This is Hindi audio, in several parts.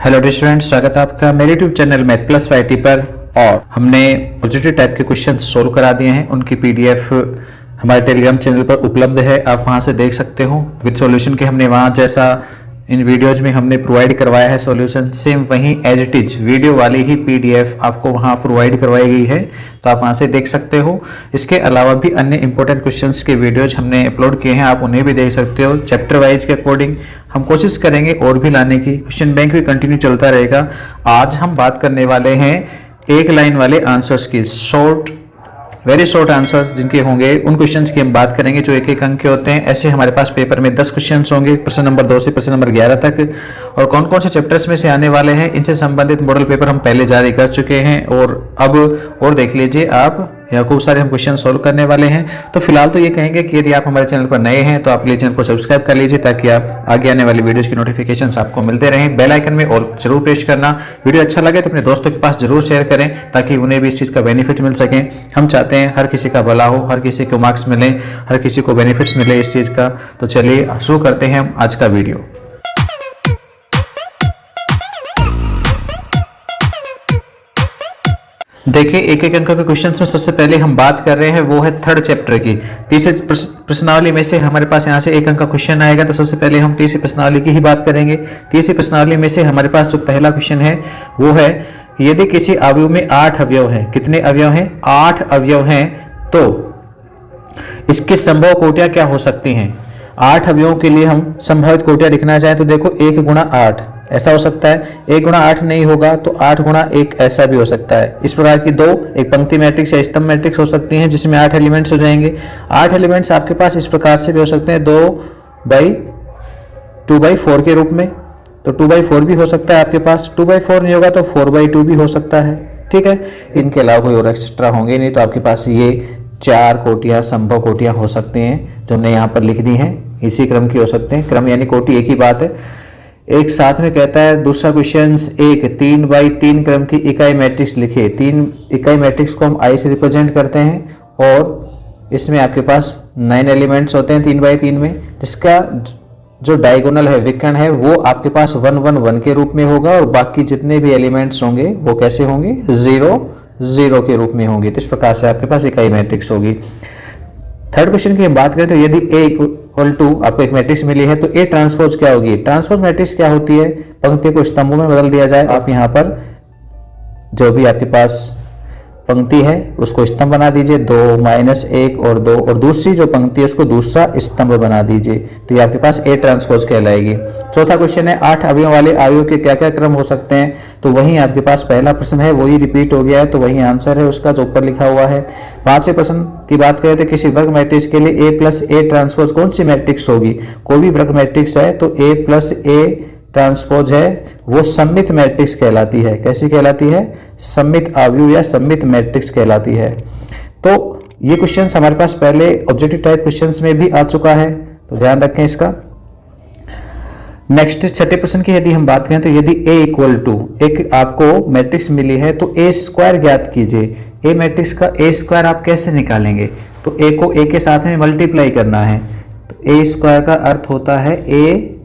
हेलो डियर स्टूडेंट्स, स्वागत है आपका मेरे YouTube channel math plus YT पर। और हमने ऑब्जेक्टिव टाइप के क्वेश्चंस सोल्व करा दिए हैं। उनकी पीडीएफ हमारे टेलीग्राम चैनल पर उपलब्ध है, आप वहां से देख सकते हो विद सॉल्यूशन के। हमने वहां जैसा इन वीडियोज में हमने प्रोवाइड करवाया है सॉल्यूशन, सेम वहीं एज इट इज वीडियो वाली ही पीडीएफ आपको वहां प्रोवाइड करवाई गई है, तो आप वहां से देख सकते हो। इसके अलावा भी अन्य इंपॉर्टेंट क्वेश्चंस के वीडियोज हमने अपलोड किए हैं, आप उन्हें भी देख सकते हो। चैप्टर वाइज के अकॉर्डिंग हम कोशिश करेंगे और भी लाने की। क्वेश्चन बैंक भी कंटिन्यू चलता रहेगा। आज हम बात करने वाले हैं एक लाइन वाले आंसर्स की, वेरी शॉर्ट आंसर्स जिनके होंगे उन क्वेश्चंस की हम बात करेंगे जो एक एक अंक के होते हैं। ऐसे हमारे पास पेपर में 10 क्वेश्चंस होंगे, प्रश्न नंबर 2 से प्रश्न नंबर 11 तक। और कौन कौन से चैप्टर्स में से आने वाले हैं, इनसे संबंधित मॉडल पेपर हम पहले जारी कर चुके हैं और अब और देख लीजिए आप, यहाँ खूब सारे हम क्वेश्चन सोल्व करने वाले हैं। तो फिलहाल तो ये कहेंगे कि यदि आप हमारे चैनल पर नए हैं तो आप प्लीज चैनल को सब्सक्राइब कर लीजिए ताकि आप आगे आने वाली वीडियोस की नोटिफिकेशंस आपको मिलते रहें। बेल आइकन में ऑल जरूर प्रेस करना। वीडियो अच्छा लगे तो अपने दोस्तों के पास जरूर शेयर करें ताकि उन्हें भी इस चीज़ का बेनिफिट मिल सके। हम चाहते हैं हर किसी का भला हो, हर किसी को मार्क्स मिले, हर किसी को बेनिफिट्स मिले इस चीज़ का। तो चलिए शुरू करते हैं हम आज का वीडियो। देखिए एक एक अंक के क्वेश्चंस में सबसे पहले हम बात कर रहे हैं वो है थर्ड चैप्टर की। तीसरे प्रश्नावली में से हमारे पास यहाँ से एक अंक का क्वेश्चन आएगा, तो सबसे पहले हम तीसरी प्रश्नावली की ही बात करेंगे। तीसरी प्रश्नावली में से हमारे पास जो पहला क्वेश्चन है वो है यदि किसी अवयव में 8 अवयव हैं, कितने अवयव हैं? 8 अवयव हैं, तो इसकी संभव कोटियां क्या हो सकती हैं? 8 अवयवों के लिए हम संभावित कोटियां लिखना चाहें तो देखो 1 गुणा 8 ऐसा हो सकता है, 1 गुणा 8 नहीं होगा तो 8 गुणा 1 ऐसा भी हो सकता है। इस प्रकार की दो एक पंक्ति मैट्रिक्स या स्तंभ मैट्रिक्स हो सकती हैं जिसमें 8 एलिमेंट्स हो जाएंगे। 8 एलिमेंट्स आपके पास इस प्रकार से भी हो सकते हैं, 2/4 के रूप में, तो 2/4 भी हो सकता है आपके पास। 2/4 नहीं होगा तो 4/2 भी हो सकता है, ठीक है। इनके अलावा कोई और एक्स्ट्रा होंगे नहीं, तो आपके पास ये 4 कोटियां संभव कोटियां हो सकती हैं जो हमने यहाँ पर लिख दी हैं। इसी क्रम की हो सकते हैं, क्रम यानी कोटि एक ही बात है। एक साथ में कहता है दूसरा क्वेश्चन, एक 3/3 क्रम की इकाई मैट्रिक्स लिखिए। 3 इकाई मैट्रिक्स को हम आई से रिप्रेजेंट करते हैं और इसमें आपके पास 9 एलिमेंट्स होते हैं 3/3 में, जिसका जो डायगोनल है, विकर्ण है, वो आपके पास 1 1 1 के रूप में होगा और बाकी जितने भी एलिमेंट्स होंगे वो कैसे होंगे? 0 0 के रूप में होंगे। तो इस प्रकार से आपके पास इकाई मैट्रिक्स होगी। थर्ड क्वेश्चन की हम बात करें तो यदि A=2 आपको एक मैट्रिक्स मिली है तो A ट्रांसपोज क्या होगी? ट्रांसपोज मैट्रिक्स क्या होती है? पंक्ति को स्तंभों में बदल दिया जाए। आप यहाँ पर जो भी आपके पास पंक्ति है उसको स्तंभ बना दीजिए, 2 -1 और 2, और दूसरी जो पंक्ति है उसको दूसरा स्तंभ बना दीजिए, तो ये आपके पास A ट्रांसपोज कहलाएगी। चौथा क्वेश्चन है 8 अवयव वाले अवयव के क्या क्या क्रम हो सकते हैं? तो वही आपके पास पहला प्रश्न है वही रिपीट हो गया है, तो वही आंसर है उसका जो ऊपर लिखा हुआ है। पांचवें प्रश्न की बात करें तो किसी वर्ग मैट्रिक्स के लिए A+A ट्रांसपोज कौन सी मैट्रिक्स होगी? कोई भी वर्ग मैट्रिक्स है तो A+A ट्रांसपोज है वो सममित मैट्रिक्स कहलाती है। कैसी कहलाती है? सममित अवयव या सममित मैट्रिक्स कहलाती है। तो ये क्वेश्चंस हमारे पास पहले ऑब्जेक्टिव टाइप क्वेश्चंस में भी आ चुका है, तो ध्यान रखें इसका। नेक्स्ट छठे प्रश्न की यदि हम बात करें तो यदि A=, एक आपको मैट्रिक्स मिली है तो A² ज्ञात कीजिए। A मैट्रिक्स का A² आप कैसे निकालेंगे? तो A को A के साथ में मल्टीप्लाई करना है, तो A² का अर्थ होता है A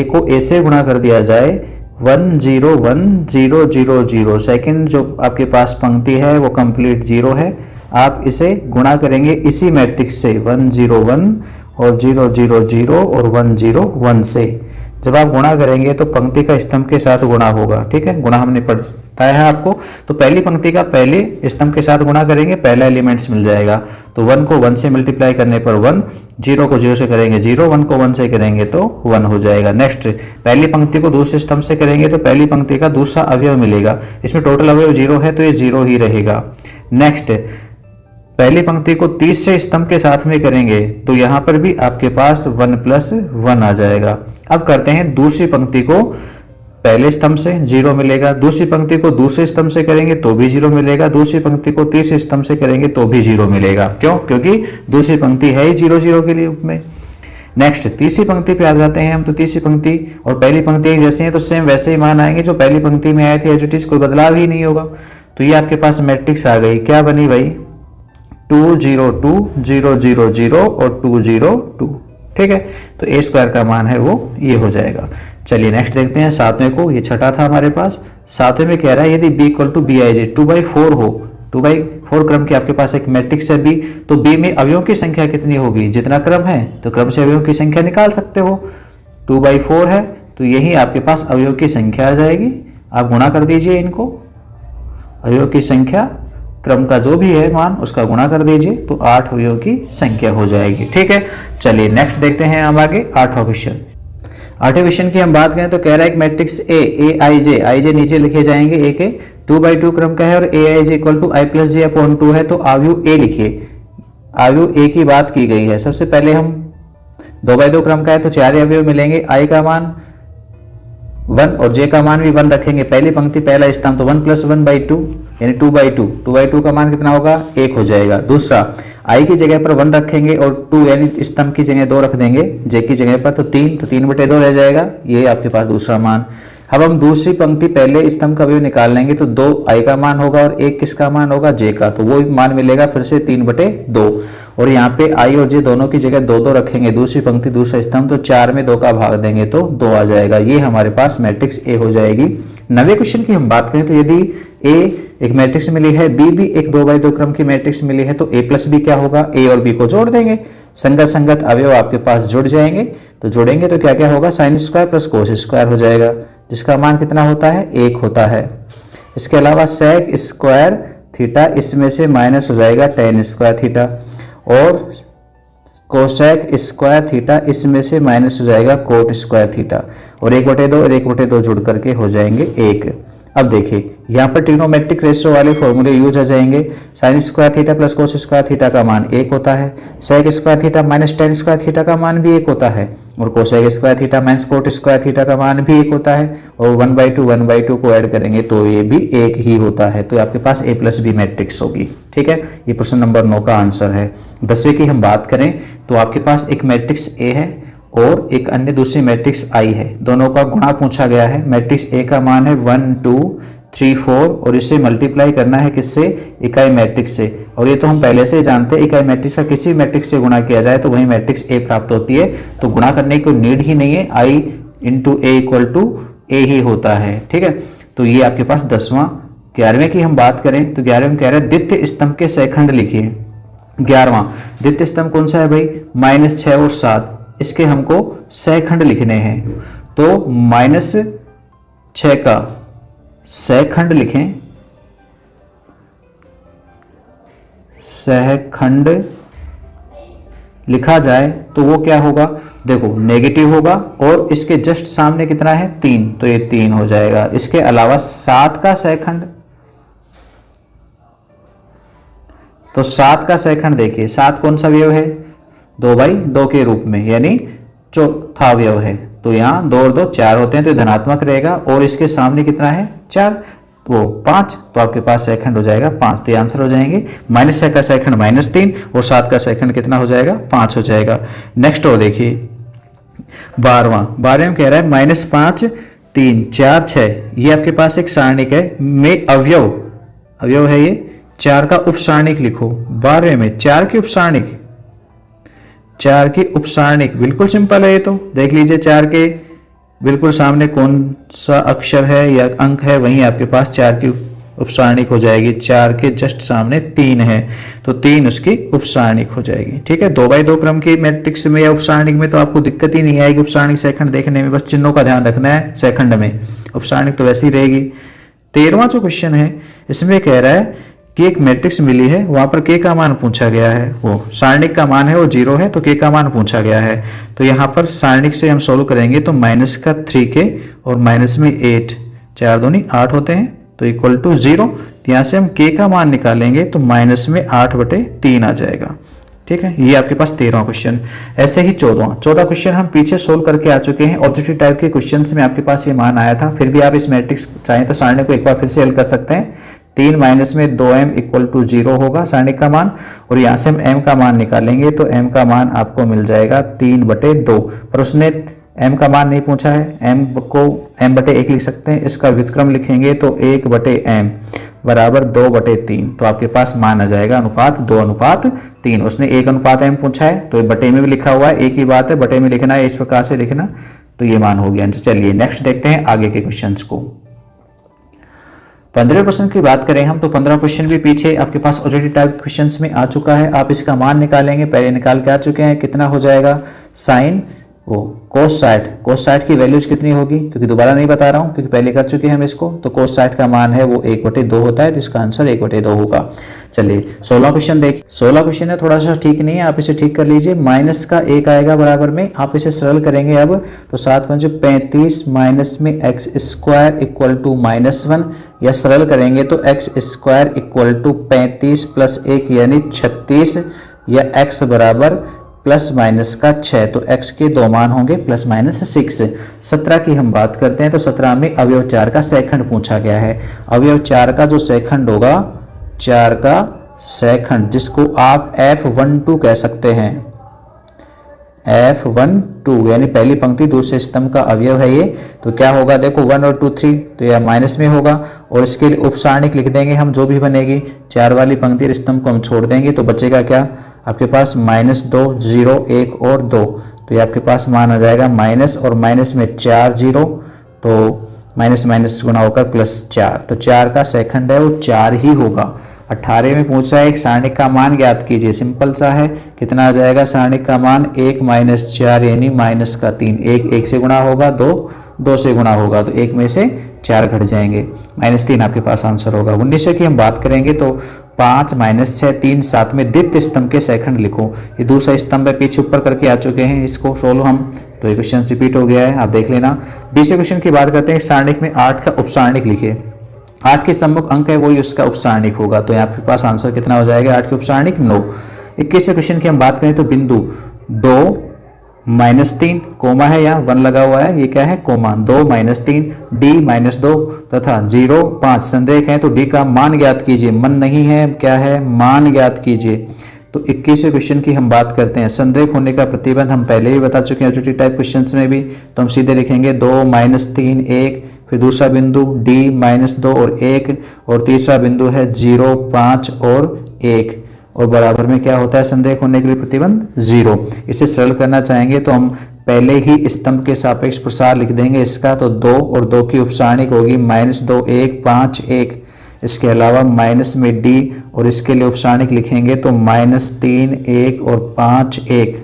को A से गुणा कर दिया जाए 1 0 1 0 0 0। सेकेंड जो आपके पास पंक्ति है वो कंप्लीट 0 है, आप इसे गुणा करेंगे इसी मैट्रिक्स से 1 0 1 और 0 0 0 और 1 0 1 से। जब आप गुणा करेंगे तो पंक्ति का स्तंभ के साथ गुणा होगा, ठीक है। गुणा हमने बताया है आपको, तो पहली पंक्ति का पहले स्तंभ के साथ गुणा करेंगे, पहला एलिमेंट्स मिल जाएगा। तो 1 को 1 से मल्टीप्लाई करने पर 1, 0 को 0 से करेंगे 0, 1 को 1 से करेंगे तो 1 हो जाएगा। नेक्स्ट पहली पंक्ति को दूसरे स्तंभ से करेंगे तो पहली पंक्ति का दूसरा अवयव मिलेगा, इसमें टोटल अवयव 0 है तो ये 0 ही रहेगा। नेक्स्ट पहली पंक्ति को तीसरे स्तंभ के साथ में करेंगे तो यहाँ पर भी आपके पास 1 + 1 आ जाएगा। अब करते हैं दूसरी पंक्ति को पहले स्तंभ से 0 मिलेगा, दूसरी पंक्ति को दूसरे स्तंभ से करेंगे तो भी 0 मिलेगा, दूसरी पंक्ति को तीसरे स्तंभ से करेंगे तो भी 0 मिलेगा। क्यों? क्योंकि दूसरी पंक्ति है ही 0 0 के रूप में। नेक्स्ट तीसरी पंक्ति पे आ जाते हैं हम, तो तीसरी पंक्ति और पहली पंक्ति एक जैसे हैं तो सेम वैसे ही मान आएंगे जो पहली पंक्ति में आए थे, एज इट इज, कोई बदलाव ही नहीं होगा। तो ये आपके पास मैट्रिक्स आ गई, क्या बनी भाई? 2 0 2 0 0 0 और 2 0 2। ठीक है, तो A² का मान है वो ये हो जाएगा। चलिए नेक्स्ट देखते हैं सातवें को, ये छठा था हमारे पास। सातवें में कह रहा है यदि b equal to B I J 2/4 हो, 2/4 क्रम की आपके पास एक मैट्रिक्स है b, तो b में अवयवों की संख्या कितनी होगी, जितना क्रम है तो क्रम से अवयवों की संख्या निकाल सकते हो। 2/4 है तो यही आपके पास अवयवों की संख्या आ जाएगी। आप गुणा कर दीजिए इनको, अवयवों की संख्या क्रम का जो भी है मान उसका गुणा कर दीजिए तो 8 अवयवों की संख्या हो जाएगी। ठीक है, चलिए नेक्स्ट देखते हैं हम आगे 8वां क्वेश्चन। 8वें क्वेश्चन की हम बात करें तो कह रहा है एक मैट्रिक्स ए आई जे नीचे लिखे जाएंगे, ए के 2/2 क्रम का है और A I J equal to I plus J upon 2 है, तो अवयव ए लिखिए। अवयव ए की बात की गई है। सबसे पहले हम 2/2 क्रम का है तो 4 अवयव मिलेंगे, आई का मान 1 और जे का मान भी 1 रखेंगे। पहली पंक्ति पहला स्तंभ तो 1 + 1/2 यानी 2/2 का मान कितना होगा, 1 हो जाएगा। दूसरा आई की जगह पर 1 रखेंगे और 2 यानी स्तंभ की जगह 2 रख देंगे, जे की जगह पर तो 3/2 रह जाएगा, ये आपके पास दूसरा मान। अब हम दूसरी पंक्ति पहले स्तंभ का अवयव निकाल लेंगे तो 2 आई का मान होगा और 1 किसका मान होगा, जे का, तो वो मान मिलेगा फिर से 3/2 और यहाँ पे आई और जे दोनों की जगह 2 रखेंगे, दूसरी पंक्ति दूसरा स्तंभ तो 4 में 2 का भाग देंगे तो 2 आ जाएगा। ये हमारे पास मैट्रिक्स ए हो जाएगी। 9वें क्वेश्चन की हम बात करें तो यदि ए एक मैट्रिक्स मिली है, बी भी एक 2/2 क्रम की मैट्रिक्स मिली है, तो ए प्लस बी क्या होगा, ए और बी को जोड़ देंगे, संगत संगत अवयव आपके पास जुड़ जाएंगे। तो जोड़ेंगे तो क्या क्या होगा, sine square plus cos square हो जाएगा, जिसका मान कितना होता है, 1 होता है। इसके अलावा सेक स्क्वायर थीटा इसमें से माइनस हो जाएगा tan स्क्वायर थीटा और कोसेक स्क्वायर थीटा इसमें से माइनस हो जाएगा कोट स्क्वायर थीटा और 1/2 और 1/2 जुड़ करके हो जाएंगे 1। अब देखिए यहाँ पर ट्रिग्नोमेट्रिक रेशियो वाले फॉर्मूले यूज आ जाएंगे। Sine square theta plus cos square theta का मान 1 होता है, sec square theta minus tan square theta का मान भी 1 होता है और cosec square theta minus cot square theta का मान भी 1 होता है और 1/2 को ऐड करेंगे तो ये भी 1 ही होता है। तो आपके पास a प्लस बी मैट्रिक्स होगी। ठीक है, ये प्रश्न नंबर 9 का आंसर है। 10वें की हम बात करें तो आपके पास एक मैट्रिक्स ए है और एक अन्य दूसरी मैट्रिक्स आई है, दोनों का गुणा पूछा गया है। मैट्रिक्स ए का मान है 1 2 3 4 और इसे मल्टीप्लाई करना है किससे, इकाई मैट्रिक्स से, और ये तो हम पहले से जानते हैं इकाई मैट्रिक्स का किसी मैट्रिक्स से गुणा किया जाए तो वही मैट्रिक्स ए प्राप्त होती है, तो गुणा करने की नीड ही नहीं है, आई इंटू ए इक्वल टू ए ही होता है। ठीक है, तो ये आपके पास 10वां। 11वें की हम बात करें तो 11वें में कह रहे हैं द्वितीय स्तंभ के सहखंड लिखिए। 11वां द्वितीय स्तंभ कौन सा है भाई, -6 और 7, इसके हमको सहखंड लिखने हैं, तो -6 का सहखंड लिखें, सहखंड लिखा जाए तो वो क्या होगा, देखो नेगेटिव होगा और इसके जस्ट सामने कितना है 3, तो ये 3 हो जाएगा। इसके अलावा 7 का सहखंड, तो 7 का सहखंड देखिए, 7 कौन सा अवयव है, 2/2 के रूप में यानी चौथा अवयव है, तो यहाँ 2 और 2 4 होते हैं तो धनात्मक रहेगा और इसके सामने कितना है 4, वो 5, तो आपके पास सहखंड हो जाएगा 5, तो ये आंसर हो जाएंगे। -6 का सहखंड -3 और 7 का सहखंड कितना हो जाएगा 5 हो जाएगा। नेक्स्ट और देखिए 12वें में कह रहा है -5 3 4 6, ये आपके पास एक सारणिक है में अवयव है, ये 4 का उपसारणिक लिखो। 12वें में 4 की उपसारणिक, 4 की उपसारणिक बिल्कुल सिंपल है, ये तो देख लीजिए 4 के बिल्कुल सामने कौन सा अक्षर है या अंक है, वहीं आपके पास 4 की उपसारणिक हो जाएगी। 4 के जस्ट सामने 3 है तो 3 उसकी उपसारणिक हो जाएगी। ठीक है, 2/2 क्रम की मैट्रिक्स में या उपसारणिक में तो आपको दिक्कत ही नहीं आएगी उपसारणिक सहखंड देखने में, बस चिन्हों का ध्यान रखना है। सहखंड में उपसारणिक तो वैसे ही रहेगी। 13वां जो क्वेश्चन है इसमें कह रहा है कि एक मैट्रिक्स मिली है, वहां पर के का मान पूछा गया है, वो सारणिक का मान है वो 0 है तो के का मान पूछा गया है। तो यहाँ पर सारणिक से हम सोल्व करेंगे तो -3k और -8, 4 दूनी 8 होते हैं तो इक्वल टू 0। यहाँ से हम के का मान निकालेंगे तो -8/3 आ जाएगा। ठीक है, ये आपके पास 13वां क्वेश्चन। ऐसे ही 14वां क्वेश्चन हम पीछे सोल्व करके आ चुके हैं। ऑब्जेक्टिव टाइप के क्वेश्चंस में आपके पास ये मान आया था, फिर भी आप इस मैट्रिक्स चाहें तो सारणी को एक बार फिर से हल कर सकते हैं। 3 माइनस में 2m इक्वल टू 0 होगा सारणी का मान, और यहाँ से हम m का मान निकालेंगे तो m का मान आपको मिल जाएगा 3/2। पर उसने m का मान नहीं पूछा है, m को m/1 लिख सकते हैं। इसका व्युत्क्रम लिखेंगे तो 1/m बराबर 2/3, तो आपके पास मान आ जाएगा अनुपात 2:3। उसने 1:m पूछा है तो बटे में भी लिखा हुआ है, एक ही बात है, बटे में लिखना है इस प्रकार से लिखना तो ये मान हो गया आंसर। चलिए नेक्स्ट देखते हैं आगे के क्वेश्चंस को। 15 क्वेश्चन की बात करें हम तो 15 क्वेश्चन भी पीछे आपके पास ऑलरेडी टाइप क्वेश्चंस में आ चुका है। आप इसका मान निकालेंगे, पहले निकाल के आ चुके हैं। कितना हो जाएगा साइन कोस 60 की वैल्यूज कितनी होगी, क्योंकि दोबारा नहीं बता रहा हूं क्योंकि पहले कर चुके हैं हम इसको। तो कोस 60 का मान है वो 1/2 होता है, तो इसका आंसर 1/2 होगा। चलिए 16 क्वेश्चन देखिए। 16 क्वेश्चन है थोड़ा सा ठीक नहीं है, आप इसे ठीक कर लीजिए। माइनस का 1 आएगा बराबर में, आप इसे सरल करेंगे अब तो 7 5 35 माइनस में x स्क्वायर इक्वल टू -1, या सरल करेंगे तो x स्क्वायर इक्वल टू 35 + 1 यानी 36, या x बराबर प्लस माइनस का 6, तो x के दो मान होंगे ±6। 17 की हम बात करते हैं तो 17 में अवयव 4 का सेकंड पूछा गया है। अवयव 4 का जो सेकंड होगा, 4 का सेकंड जिसको आप F12 कह सकते हैं, F12 यानी पहली पंक्ति दूसरे स्तंभ का अवयव है ये। तो क्या होगा देखो 1 और 2 3, तो यह माइनस में होगा और इसके लिए उपसारणिक लिख देंगे हम जो भी बनेगी। 4 वाली पंक्ति और स्तंभ को हम छोड़ देंगे तो बचेगा क्या आपके पास -2 0 1 और 2, तो ये आपके पास मान आ जाएगा माइनस और माइनस में 4 0, तो माइनस माइनस गुना होकर +4, तो 4 का सेकंड है वो 4 ही होगा। 18 में पूछा है एक सारणिक का मान ज्ञात कीजिए, सिंपल सा है। कितना आ जाएगा सारणिक का मान 1 - 4 यानी -3। 1 1 से गुणा होगा, 2 2 से गुणा होगा, तो 1 में से 4 घट जाएंगे, -3 आपके पास आंसर होगा। 19 की हम बात करेंगे तो 5 - 6 3 7 में द्वितीय स्तंभ के सेकंड लिखो। ये दूसरा स्तंभ है, पीछे ऊपर करके आ चुके हैं, इसको सोल्व हम, तो ये क्वेश्चन रिपीट हो गया है, आप देख लेना। 20 क्वेश्चन की बात करते हैं। सारणिक में 8 का उपसारणिक लिखिए। 8 के सम्मुख अंक है वही उसका उपसारणिक होगा, तो यहाँ आपके पास आंसर कितना हो जाएगा 8 के उपसारणिक 9। 21 क्वेश्चन की हम बात करें तो बिंदु 2 -3 कोमा है या 1 लगा हुआ है, ये क्या है कोमा, 2 -3 d -2 तथा 0 5 संरेख है, तो d का मान ज्ञात कीजिए। मन नहीं है, क्या है मान ज्ञात कीजिए। तो 21वें क्वेश्चन की हम बात करते हैं। संरेख होने का प्रतिबंध हम पहले ही बता चुके हैं ऑब्जेक्टिव टाइप क्वेश्चंस में भी, तो हम सीधे लिखेंगे 2 -3 1, फिर दूसरा बिंदु d -2 और 1, और तीसरा बिंदु है 0 5 और 1, और बराबर में क्या होता है संरेख होने के लिए प्रतिबंध 0। इसे सरल करना चाहेंगे तो हम पहले ही स्तंभ के सापेक्ष प्रसार लिख देंगे इसका, तो 2 और 2 की उपसारणिक होगी -2 1 5 1। इसके अलावा माइनस में d और इसके लिए उपसारणिक लिखेंगे तो -3 1 और 5 1।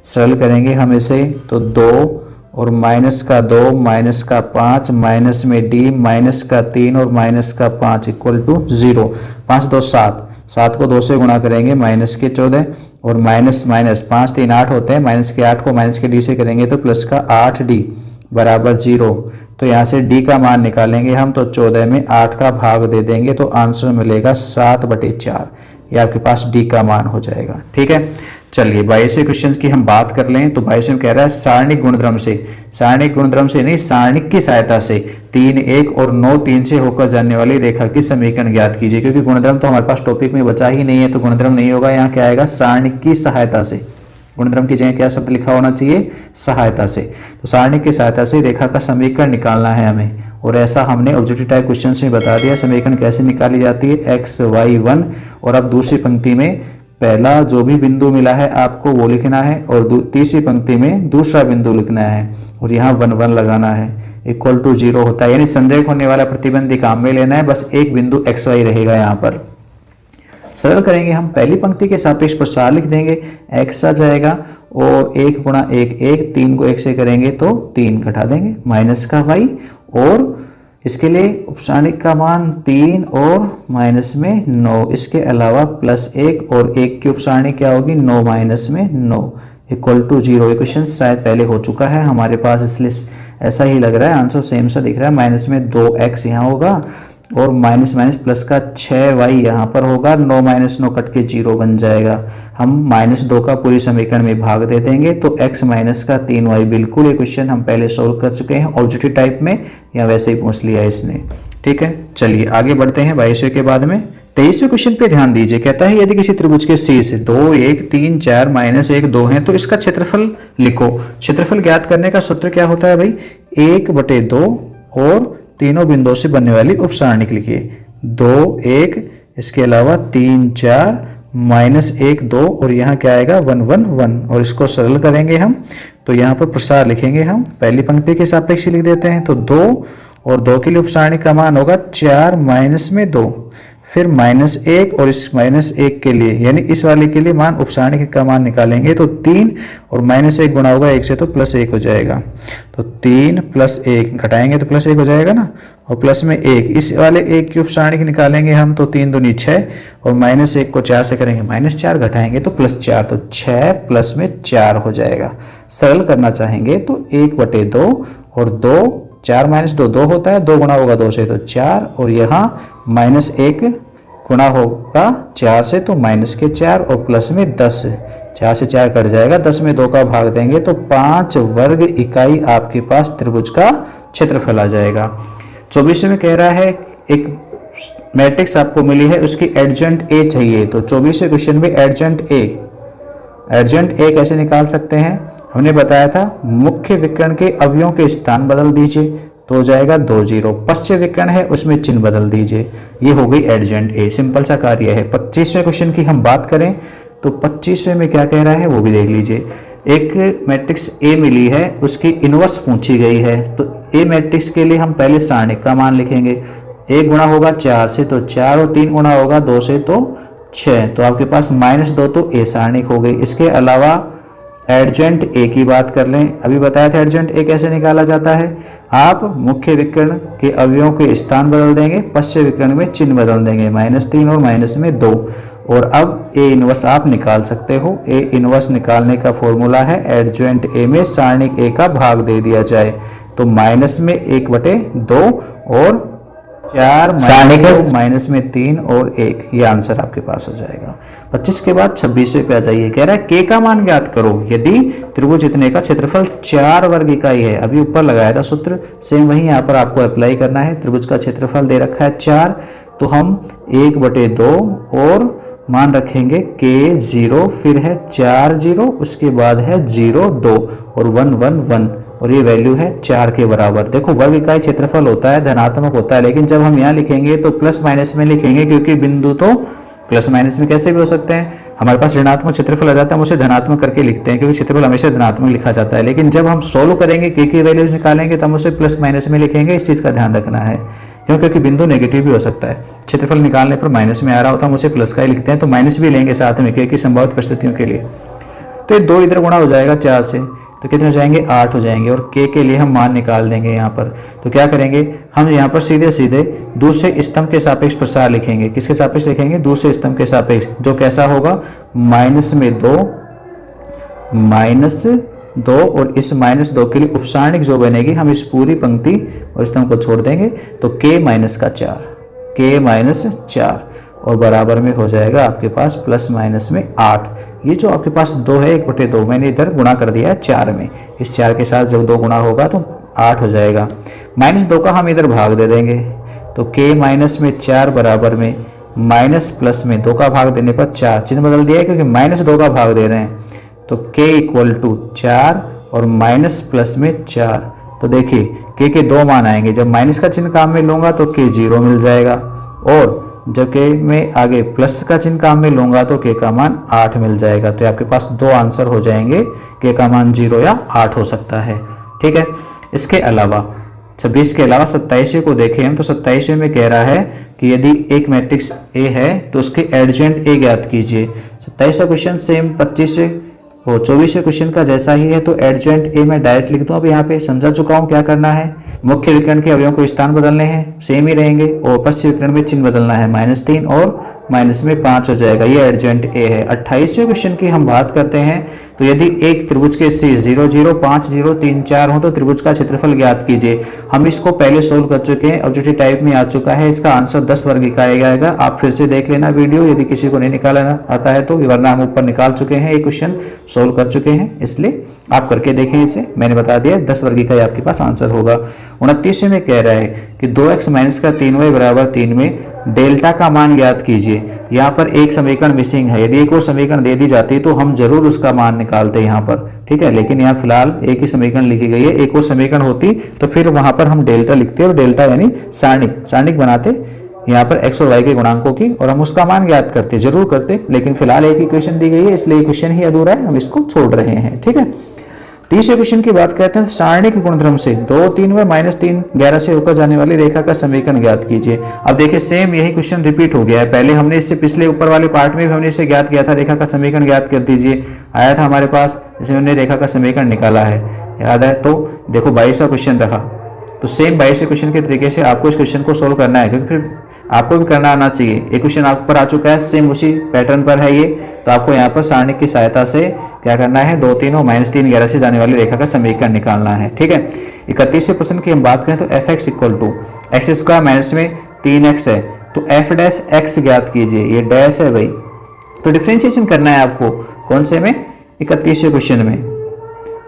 सरल करेंगे हम इसे तो 2 और -2 -5 माइनस में d -3 और -5 इक्वल टू 0। 5 2 7, 7 को 2 से गुणा करेंगे -14 और माइनस 5 3 8 होते हैं, -8 को -d से करेंगे तो +8d बराबर 0। तो यहाँ से d का मान निकालेंगे हम, तो 14 में 8 का भाग दे देंगे तो आंसर मिलेगा 7/4। ये आपके पास d का मान हो जाएगा। ठीक है, चलिए 22वें क्वेश्चन की हम बात कर लें तो 22वें में कह रहा है सारणिक गुणधर्म से, सारणिक गुणधर्म से नहीं सारणिक की सहायता से 3 1 और 9 3 से होकर जाने वाली रेखा की समीकरण ज्ञात कीजिए। क्योंकि गुणधर्म तो हमारे पास टॉपिक में बचा ही नहीं है तो गुणधर्म नहीं होगा, यहाँ क्या आएगा सारणिक की सहायता से। गुणधर्म की जगह क्या शब्द लिखा होना चाहिए सहायता से। तो सारणिक की सहायता से रेखा का समीकरण निकालना है हमें, और ऐसा हमने ऑब्जेक्टिव टाइप क्वेश्चन में बता दिया समीकरण कैसे निकाली जाती है x y 1। और अब दूसरी पंक्ति में पहला जो भी बिंदु मिला है आपको वो लिखना है, और तीसरी पंक्ति में दूसरा बिंदु लिखना है और यहाँ 1 1 लगाना है, इक्वल टू 0 होता है। यानी संरेख होने वाला प्रतिबंध काम में लेना है, बस एक बिंदु x y रहेगा यहाँ पर। सरल करेंगे हम, पहली पंक्ति के सापेक्ष प्रसार लिख देंगे, x आ जाएगा और 1 गुणा 1 1, 3 को 1 से करेंगे तो 3 घटा देंगे माइनस का y, और इसके लिए उपसारणिक का मान 3 और माइनस में 9। इसके अलावा +1 और 1 की उपसारणिक क्या होगी 9 माइनस में 9 इक्वल टू 0। क्वेश्चन शायद पहले हो चुका है हमारे पास, इसलिए ऐसा ही लग रहा है, आंसर सेम सा दिख रहा है। माइनस में 2x यहाँ होगा और माइनस माइनस प्लस का 6y यहाँ पर होगा, 9 माइनस 9 कट के 0 बन जाएगा। हम -2 का पूरी समीकरण में भाग दे देंगे तो x माइनस का 3y। बिल्कुल ये क्वेश्चन हम पहले सोल्व कर चुके हैं ऑब्जेक्टिव टाइप में, या वैसे ही पूछ लिया इसने। ठीक है, चलिए आगे बढ़ते हैं 22वें के बाद में। 23वें क्वेश्चन पे ध्यान दीजिए, कहता है यदि किसी त्रिभुज के शीर्ष 2 1 3 4 -1 2 है तो इसका क्षेत्रफल लिखो। क्षेत्रफल ज्ञात करने का सूत्र क्या होता है भाई, 1/2 और तीनों बिंदुओं से बनने वाली उपसारणिक लिखिए। 2 1, इसके अलावा 3 4 -1 2 और यहाँ क्या आएगा 1 1 1, और इसको सरल करेंगे हम तो यहाँ पर प्रसार लिखेंगे हम, पहली पंक्ति के सापेक्ष लिख देते हैं। तो 2 और 2 के लिए उपसारणिक का मान होगा 4 माइनस में 2, फिर -1 और इस -1 के लिए यानी इस वाले के लिए मान उपसारणिक का मान निकालेंगे तो 3 और -1 गुणा होगा 1 से तो +1 हो जाएगा। तो 3 + 1 घटाएंगे तो +1 हो जाएगा ना, और प्लस में 1 इस वाले 1 की उपसारणिक निकालेंगे हम तो 3 दूनी 6 और -1 को 4 से करेंगे -4 घटाएंगे तो +4 तो 6 प्लस में 4 हो जाएगा। सरल करना चाहेंगे तो 1/2 और 2 4 - 2 2 होता है, 2 गुणा होगा 2 से तो 4 और यहाँ -1 गुणा होगा 4 से तो -4 और प्लस में 10, 4 से 4 कट जाएगा, 10 में 2 का भाग देंगे तो 5 वर्ग इकाई आपके पास त्रिभुज का क्षेत्रफल आ जाएगा। 24 में कह रहा है एक मैट्रिक्स आपको मिली है, उसकी एडजेंट ए चाहिए। तो 24वें क्वेश्चन में एडजेंट ए कैसे निकाल सकते हैं, हमने बताया था मुख्य विकर्ण के अवयवों के स्थान बदल दीजिए तो हो जाएगा 2 0, पश्च विकर्ण है उसमें चिन्ह बदल दीजिए, ये हो गई एडजेंट ए, सिंपल सा कार्य है। 25वें क्वेश्चन की हम बात करें तो 25वें में क्या कह रहा है वो भी देख लीजिए। एक मैट्रिक्स ए मिली है, उसकी इनवर्स पूछी गई है, तो ए मैट्रिक्स के लिए हम पहले सारणिक का मान लिखेंगे। 1 गुणा होगा 4 से तो 4 और 3 गुणा होगा 2 से तो 6, तो आपके पास -2 तो ए सारणिक हो गई। इसके अलावा एडजेंट ए की बात कर लें, अभी बताया था एडजेंट ए कैसे निकाला जाता है, आप मुख्य विकर्ण के अवयवों के स्थान बदल देंगे, पश्च विकर्ण में चिन्ह बदल देंगे, -3 और माइनस में 2, और अब ए इनवर्स आप निकाल सकते हो। ए इनवर्स निकालने का फॉर्मूला है एडजेंट ए में सारणिक ए का भाग दे दिया जाए तो माइनस में 1/2 और 4 माइनस में 3 और 1, ये आंसर आपके पास हो जाएगा। 25 के बाद 26वें पे आ जाइए, कह रहा है के का मान ज्ञात करो यदि त्रिभुज इतने का क्षेत्रफल 4 वर्ग इकाई है। अभी ऊपर लगाया था सूत्र, सेम वही यहाँ पर आपको अप्लाई करना है। त्रिभुज का क्षेत्रफल दे रखा है 4, तो हम 1/2 और मान रखेंगे के 0, फिर है 4 0, उसके बाद है 0 2 और 1 1 1, और ये वैल्यू है 4 के बराबर। देखो वर्ग इकाई क्षेत्रफल होता है धनात्मक होता है, लेकिन जब हम यहाँ लिखेंगे तो प्लस माइनस में लिखेंगे, क्योंकि बिंदु तो प्लस माइनस में कैसे भी हो सकते हैं। हमारे पास ऋणात्मक क्षेत्रफल आ जाता है, हम उसे धनात्मक करके लिखते हैं, क्योंकि क्षेत्रफल हमेशा धनात्मक लिखा जाता है। लेकिन जब हम सोल्व करेंगे के की वैल्यूज निकालेंगे तो हम उसे प्लस माइनस में लिखेंगे, इस चीज़ का ध्यान रखना है, क्योंकि बिंदु नेगेटिव भी हो सकता है। क्षेत्रफल निकालने पर माइनस में आ रहा होता है, हम उसे प्लस का ही लिखते हैं, तो माइनस भी लेंगे साथ में के की संभावित परिस्थितियों के लिए। तो ये 2 इधर गुणा हो जाएगा 4 से, तो कितने हो जाएंगे 8 हो जाएंगे, और के लिए हम मान निकाल देंगे यहाँ पर। तो क्या करेंगे हम यहाँ पर सीधे सीधे दूसरे स्तंभ के सापेक्ष प्रसार लिखेंगे। किसके सापेक्ष लिखेंगे, दूसरे स्तंभ के सापेक्ष, जो कैसा होगा -2 और इस -2 के लिए उपसारणिक जो बनेगी, हम इस पूरी पंक्ति और स्तंभ को छोड़ देंगे तो k - 4 और बराबर में हो जाएगा आपके पास प्लस माइनस में 8। ये जो आपके पास 2 है 1/2 मैंने इधर गुणा कर दिया है 4 में, इस 4 के साथ जब 2 गुणा होगा तो 8 हो जाएगा। -2 का हम इधर भाग दे देंगे, तो k - 4 बराबर में माइनस प्लस में 2 का भाग देने पर 4, चिन्ह बदल दिया है क्योंकि -2 का भाग दे रहे हैं, तो k = 4 और माइनस प्लस में 4। तो देखिए k के 2 मान आएंगे, जब माइनस का चिन्ह काम में लूंगा तो k 0 मिल जाएगा, और जब k में आगे प्लस का चिन्ह काम में लूंगा तो k का मान 8 मिल जाएगा। तो आपके पास 2 आंसर हो जाएंगे, k का मान 0 या 8 हो सकता है। ठीक है, इसके अलावा 26 के अलावा 27वें को देखें हम, तो 27वें में कह रहा है कि यदि एक मैट्रिक्स A है तो उसके एडजेंट A ज्ञात कीजिए। 27वां क्वेश्चन सेम 24वें क्वेश्चन का जैसा ही है, तो एडजेंट A मैं डायरेक्ट लिख दूं। अब यहाँ पे समझा चुका हूँ क्या करना है, मुख्य विकर्ण के अवयवों को स्थान बदलने हैं, सेम ही रहेंगे, और पश्च विकर्ण में चिन्ह बदलना है, -3 और माइनस में 5 हो जाएगा, ये एडजेंट ए है। 28वें क्वेश्चन की हम बात करते हैं, तो यदि एक त्रिभुज के सी 0 0 5 0 3 4 हो तो त्रिभुज का क्षेत्रफल ज्ञात कीजिए। हम इसको पहले सोल्व कर चुके हैं, ऑब्जेक्टिव टाइप में आ चुका है, इसका आंसर 10 वर्ग इकाई आएगा। आप फिर से देख लेना वीडियो, यदि किसी को नहीं निकालना आता है तो, वरना हम ऊपर निकाल चुके हैं, ये क्वेश्चन सोल्व कर चुके हैं, इसलिए आप करके देखें इसे, मैंने बता दिया 10 वर्ग इकाई आपके पास आंसर होगा। 29वें में कह रहा है कि 2x माइनस का 3y बराबर 3 में डेल्टा का मान ज्ञात कीजिए। यहाँ पर एक समीकरण मिसिंग है, यदि एक और समीकरण दे दी जाती तो हम जरूर उसका मान निकालते यहाँ पर, ठीक है, लेकिन यहाँ फिलहाल एक ही समीकरण लिखी गई है, एक और समीकरण होती तो फिर वहां पर हम डेल्टा लिखते और डेल्टा यानी सारणिक बनाते यहाँ पर x और y के गुणांकों की, और हम उसका मान ज्ञात करते, जरूर करते, लेकिन फिलहाल एक ही क्वेश्चन दी गई है इसलिए क्वेश्चन ही अधूरा है, हम इसको छोड़ रहे हैं। ठीक है, तीसरे क्वेश्चन की बात करते हैं, सारणी के गुणधर्म से 2, 3 व -3, 11 से होकर जाने वाली रेखा का समीकरण ज्ञात कीजिए। अब देखिए सेम यही क्वेश्चन रिपीट हो गया है, पहले हमने इससे पिछले ऊपर वाले पार्ट में भी हमने इसे ज्ञात किया था, रेखा का समीकरण ज्ञात कर दीजिए, आया था हमारे पास, इसमें हमने रेखा का समीकरण निकाला है, याद है। तो देखो 22वां क्वेश्चन रहा, तो सेम 22वें क्वेश्चन के तरीके से आपको इस क्वेश्चन को सोल्व करना है, क्योंकि फिर आपको भी करना आना चाहिए। एक क्वेश्चन आप पर आ चुका है, सेम उसी पैटर्न पर है ये, तो आपको यहाँ पर सारणी की सहायता से क्या करना है, 2, 3 और -3, 11 से जाने वाली रेखा का समीकरण निकालना है, ठीक है। 31वें प्रश्न की हम बात करें तो f(x) = x² माइनस में 3x है, तो f' ज्ञात कीजिए, ये डैश है भाई, तो डिफरेंशिएशन करना है आपको, कौन से में, 31वें क्वेश्चन में।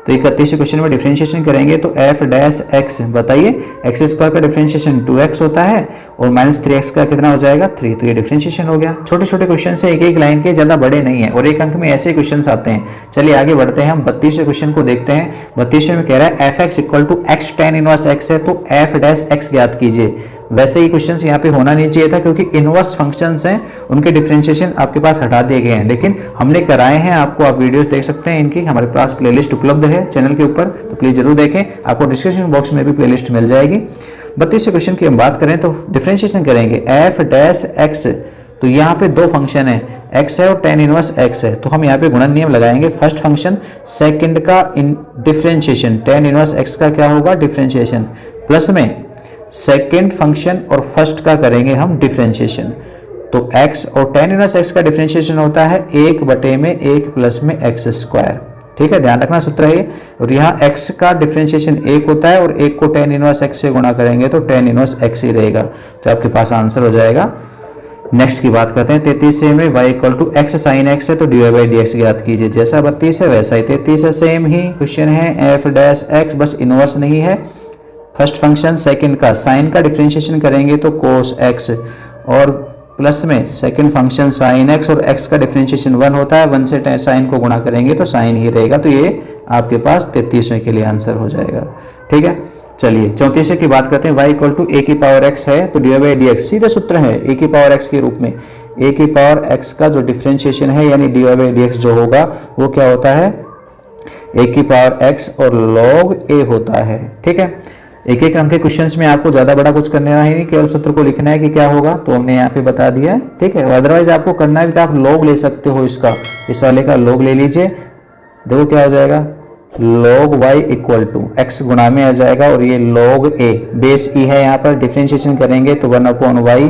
तो 31वें क्वेश्चन में डिफरेंशिएशन करेंगे तो f'(x) बताइए, x² का डिफरेंशिएशन 2x होता है और -3x का कितना हो जाएगा, 3, तो ये डिफरेंशिएशन हो गया। छोटे छोटे क्वेश्चन से एक लाइन के, ज्यादा बड़े नहीं है, और एक अंक में ऐसे क्वेश्चन आते हैं। चलिए आगे बढ़ते हैं, हम 32वें क्वेश्चन को देखते हैं। 32वें में कह रहा है f(x) = x tan 1x है, तो f' ज्ञात कीजिए। वैसे ही क्वेश्चंस यहाँ पे होना नहीं चाहिए था, क्योंकि इनवर्स फंक्शंस हैं, उनके डिफरेंशिएशन आपके पास हटा दिए गए हैं, लेकिन हमने कराए हैं आपको, आप वीडियोस देख सकते हैं इनकी, हमारे पास प्लेलिस्ट उपलब्ध है चैनल के ऊपर, तो प्लीज जरूर देखें, आपको डिस्क्रिप्शन बॉक्स में भी प्लेलिस्ट मिल जाएगी। 32वें क्वेश्चन की हम बात करें तो डिफरेंशिएशन करेंगे f'(x), तो यहाँ पे दो फंक्शन है, x है और tan 1x है, तो हम यहाँ पे गुणन नियम लगाएंगे। फर्स्ट फंक्शन सेकंड का डिफरेंशिएशन, tan 1x का क्या होगा, डिफरेंशिएशन, प्लस में सेकेंड फंक्शन और फर्स्ट का करेंगे हम डिफरेंशिएशन। तो x और tan 1x का डिफरेंशिएशन होता है 1/1 प्लस में x², ठीक है, ध्यान रखना सूत्र है। और यहाँ x का डिफरेंशिएशन 1 होता है और 1 को tan 1x से गुणा करेंगे तो tan 1x ही रहेगा, तो आपके पास आंसर हो जाएगा। नेक्स्ट की बात करते हैं 33वें में, y = x sin x है, तो dy/dx ज्ञात कीजिए। जैसा 32 है वैसा ही 33 है, सेम ही क्वेश्चन है, f'(x), बस इनवर्स नहीं है। फर्स्ट फंक्शन सेकंड का साइन का डिफरेंशिएशन करेंगे तो cos x, और प्लस में सेकंड फंक्शन sin x, और x का डिफरेंशिएशन 1 होता है, 1 से साइन को गुणा करेंगे तो साइन ही रहेगा, तो ये आपके पास 33वें के लिए आंसर हो जाएगा, ठीक है। चलिए 34वें की बात करते हैं, y = a⁴x है, तो dy/dx सीधे सूत्र है a⁴x के रूप में, a⁴x का जो डिफरेंशिएशन है यानी dy/dx जो होगा वो क्या होता है, a⁴x और log a होता है, ठीक है। एक एक अंक के क्वेश्चंस में आपको ज्यादा बड़ा कुछ करना है नहीं, केवल सूत्र को लिखना है कि क्या होगा, तो हमने यहाँ पे बता दिया है, ठीक है। अदरवाइज आपको करना है तो आप log ले सकते हो, इसका, इस वाले का log ले लीजिए, देखो क्या हो जाएगा, log y = x गुणा में आ जाएगा, और ये log a बेस e है, यहाँ पर डिफरेंशिएशन करेंगे तो 1/y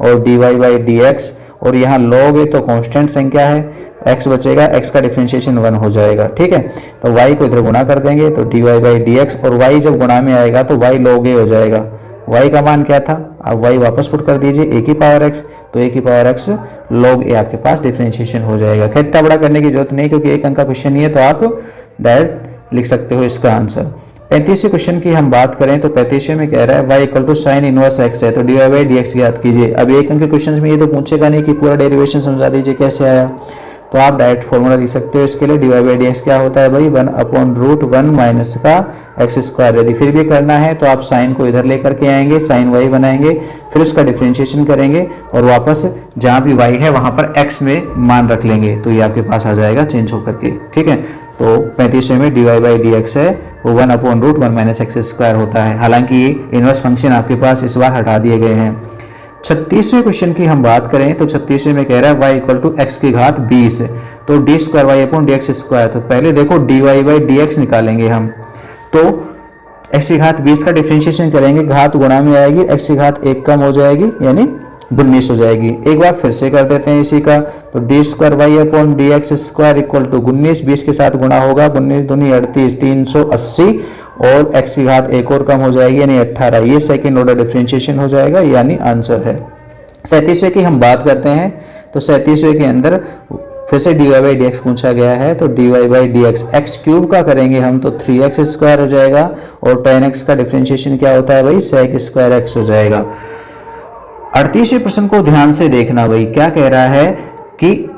और dy/dx, और यहाँ log a तो कांस्टेंट संख्या है, x बचेगा, x का डिफरेंशिएशन 1 हो जाएगा, ठीक है। तो y को इधर गुणा कर देंगे तो dy/dx, और y जब गुणा में आएगा तो y log a हो जाएगा। y का मान क्या था, अब y वापस पुट कर दीजिए a⁴x, तो a⁴x log a आपके पास डिफरेंशिएशन हो जाएगा। खैर इतना बड़ा करने की जरूरत नहीं, क्योंकि एक अंक का क्वेश्चन ही है, तो आप डायरेक्ट लिख सकते हो इसका आंसर। 35वें क्वेश्चन की हम बात करें तो 35वें में कह रहा है y = sin 1x है, तो dy/dx ज्ञात कीजिए। अब एक अंक के क्वेश्चन में ये तो पूछेगा नहीं कि पूरा डेरिवेशन समझा दीजिए कैसे आया, तो आप डायरेक्ट फॉर्मूला लिख सकते हो इसके लिए, dy/dx क्या होता है भाई, 1/√1 माइनस का x²। यदि फिर भी करना है तो आप साइन को इधर लेकर के आएंगे, sin y बनाएंगे, फिर उसका डिफरेंशिएशन करेंगे, और वापस जहाँ भी y है वहाँ पर x में मान रख लेंगे, तो ये आपके पास आ जाएगा चेंज होकर के, ठीक है। तो 35वें में dy/dx है वो 1/√1 माइनस x² होता है, हालांकि ये इनवर्स फंक्शन आपके पास इस बार हटा दिए गए हैं। 36वें क्वेश्चन की हम बात करें तो 36वें में कह रहा है y = x⁻20, तो d²y/dx², तो पहले देखो dy/dx निकालेंगे हम, तो x⁻20 का डिफरेंशिएशन करेंगे, घात गुणा में आएगी, x⁻1 कम हो जाएगी यानी 19 हो जाएगी। एक बार फिर से कर देते हैं इसी का, तो d²y/dx² = 19, 20 के साथ गुणा होगा, 19 दूनी 38, 380, और x⁻1 और कम हो जाएगी यानी 18, ये सेकंड ऑर्डर डिफरेंशिएशन हो जाएगा, यानी आंसर है। 37वें की हम बात करते हैं, तो 37वें के अंदर फिर से dy/dx पूछा गया है, तो dy/dx x³ का करेंगे हम तो 3x² हो जाएगा, और tan x का डिफरेंशिएशन क्या होता है भाई, sec²x हो जाएगा। 38वें प्रश्न को ध्यान से देखना भाई, क्या कह रहा है कि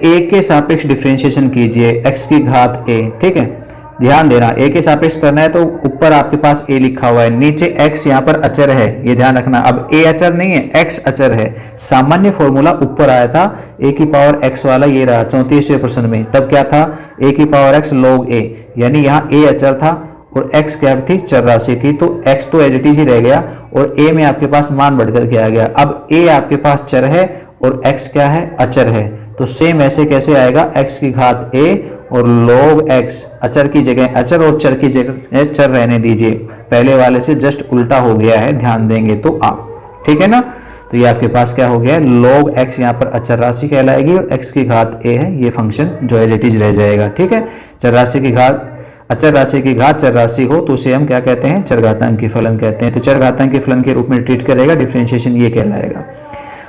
a के सापेक्ष डिफरेंशिएशन कीजिए x⁻a, ठीक है। ध्यान देना a के सापेक्ष करना है तो ऊपर आपके पास a लिखा हुआ है, नीचे x यहाँ पर अचर है, ये ध्यान रखना। अब a अचर नहीं है, x अचर है। सामान्य फॉर्मूला ऊपर आया था a की पावर x वाला, ये रहा 34वें प्रश्न में। तब क्या था, a की पावर x log a, यानी यहाँ a अचर था और x क्या थी, चर राशि थी, तो x तो एज इट इज ही रह गया और a में आपके पास मान बढ़कर के आ गया। अब a आपके पास चर है और x क्या है, अचर है, तो सेम ऐसे कैसे आएगा, x की घात a और log x, अचर की जगह अचर और चर की जगह चर रहने दीजिए, पहले वाले से जस्ट उल्टा हो गया है, ध्यान देंगे तो आप, ठीक है ना। तो ये आपके पास क्या हो गया, log x यहाँ पर अचर राशि कहलाएगी और x की घात a है, ये फंक्शन जो एज इट इज रह जाएगा, ठीक है। चर राशि की घात, अचर राशि की घात चर राशि हो तो उसे हम क्या कहते हैं, चरघातांकी फलन कहते हैं। तो चरघातांकी फलन के रूप में ट्रीट करेगा, डिफरेंशिएशन ये कहलाएगा।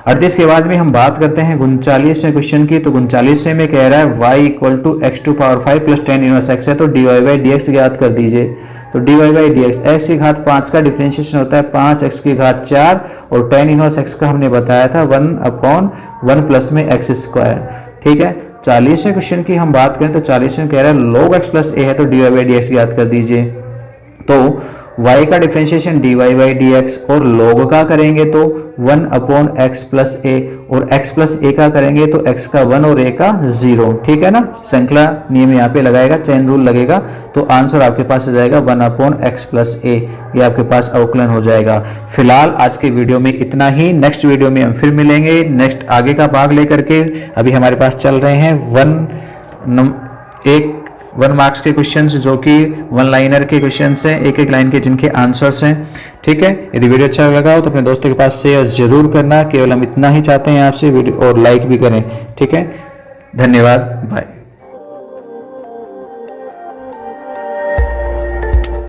38 के बाद में हम बात करते हैं 39वें क्वेश्चन की। तो 39वें में कह रहा है y equal to x to power 5 plus tan inverse x है, तो dy बाई डी एक्स ज्ञात कर दीजिए। तो dy by D x, x की घात 5 का डिफरेंशिएशन होता है 5x की घात 4 और टेन इनवर्स x का हमने बताया था 1/1 प्लस में x स्क्वायर, ठीक है। 40वें क्वेश्चन की हम बात करें तो 40वें कह रहा है log x प्लस a है, तो dy बाई डी एक्स ज्ञात कर दीजिए। तो y का differentiation dy by D x और log का करेंगे तो 1/x प्लस a और x प्लस a का करेंगे तो x का 1 और a का 0, ठीक है ना। श्रृंखला नियम यहाँ पे लगाएगा, चेन रूल लगेगा, तो आंसर आपके पास आ जाएगा 1/x प्लस a, ये आपके पास अवकलन हो जाएगा। फिलहाल आज के वीडियो में इतना ही, नेक्स्ट वीडियो में हम फिर मिलेंगे नेक्स्ट आगे का भाग लेकर के। अभी हमारे पास चल रहे हैं 1 मार्क्स के क्वेश्चंस, जो कि 1 लाइनर के क्वेश्चंस हैं, एक एक लाइन के जिनके आंसर्स हैं, ठीक है। यदि वीडियो अच्छा लगा हो तो अपने दोस्तों के पास शेयर जरूर करना, केवल हम इतना ही चाहते हैं आपसे, वीडियो और लाइक भी करें, ठीक है। धन्यवाद, बाय।